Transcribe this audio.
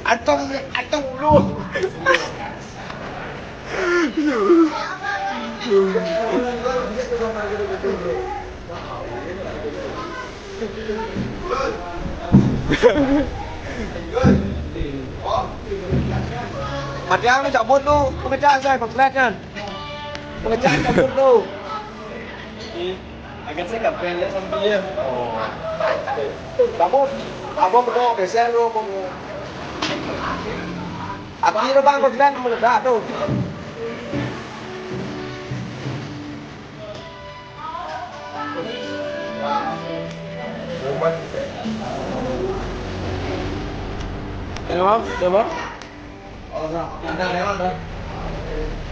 Atong lu. Matiang ni cabut lu, pengejar saya pembelat kan. Pengejar cabut lu. Akan saya kapan lihat sama dia. Oh. Cabut. Abang betul, geser lu abang. Abang itu bang pembelat meledak tu. Kenapa? Kenapa? Ada lewat dah.